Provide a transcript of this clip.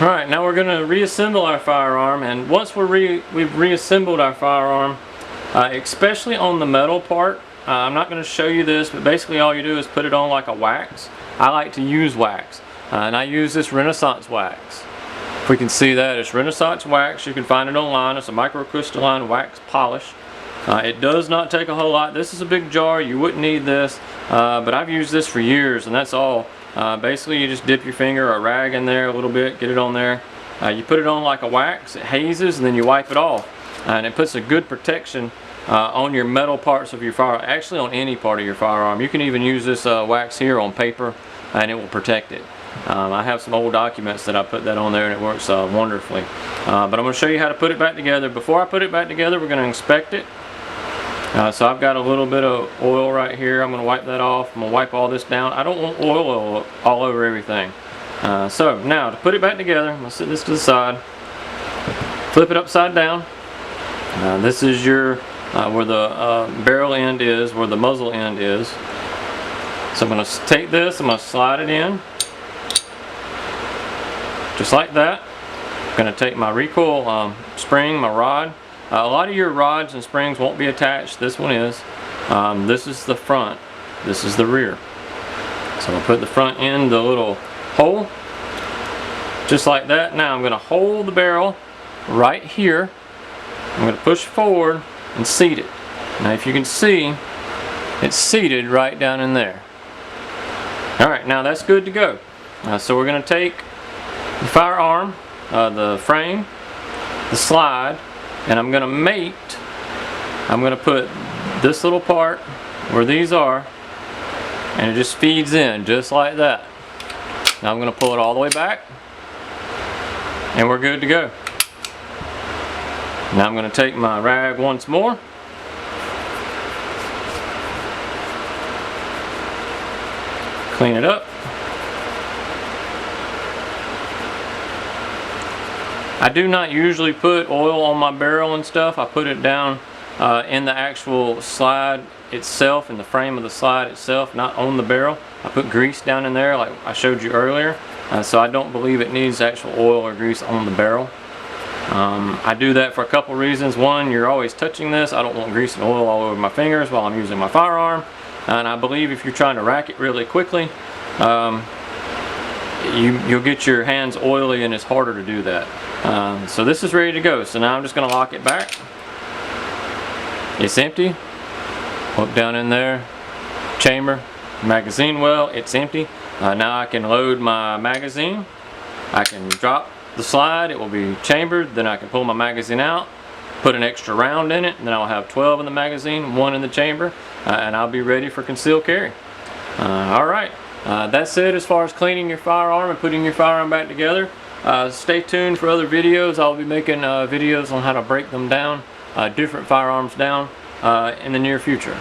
Alright, now we're going to reassemble our firearm, and once we've reassembled our firearm, especially on the metal part, I'm not going to show you this, but basically all you do is put it on like a wax. I like to use wax, and I use this Renaissance wax. If we can see that, it's Renaissance wax. You can find it online. It's a microcrystalline wax polish. It does not take a whole lot. This is a big jar. You wouldn't need this, but I've used this for years, and that's all. Basically, you just dip your finger or a rag in there a little bit, get it on there. You put it on like a wax, it hazes, and then you wipe it off. And it puts a good protection on your metal parts of your firearm, actually on any part of your firearm. You can even use this wax here on paper, and it will protect it. I have some old documents that I put that on there, and it works wonderfully. But I'm going to show you how to put it back together. Before I put it back together, we're going to inspect it. So I've got a little bit of oil right here. I'm going to wipe that off. I'm going to wipe all this down. I don't want oil all over everything. So now to put it back together, I'm going to set this to the side. Flip it upside down. This is your where the barrel end is, where the muzzle end is. So I'm going to take this, I'm going to slide it in. Just like that. I'm going to take my recoil spring, my rod. A lot of your rods and springs won't be attached. This one is. This is the front. This is the rear. So I'll put the front in the little hole. Just like that. Now I'm going to hold the barrel right here. I'm going to push forward and seat it. Now if you can see, it's seated right down in there. Alright, now that's good to go. So we're going to take the firearm, the frame, the slide, and I'm going to put this little part where these are, and it just feeds in just like that. Now I'm going to pull it all the way back, and we're good to go. Now I'm going to take my rag once more. Clean it up. I do not usually put oil on my barrel and stuff. I put it down in the actual slide itself, in the frame of the slide itself, not on the barrel. I put grease down in there like I showed you earlier, so I don't believe it needs actual oil or grease on the barrel. I do that for a couple reasons. One, you're always touching this. I don't want grease and oil all over my fingers while I'm using my firearm. And I believe if you're trying to rack it really quickly, you'll get your hands oily, and it's harder to do that. So this is ready to go. So now I'm just going to lock it back. It's empty. Look down in there. Chamber. Magazine well. It's empty. Now I can load my magazine. I can drop the slide. It will be chambered. Then I can pull my magazine out, put an extra round in it, and then I'll have 12 in the magazine, 1 in the chamber, and I'll be ready for concealed carry. Alright. That's it as far as cleaning your firearm and putting your firearm back together. Stay tuned for other videos. I'll be making videos on how to break them down, different firearms down, in the near future.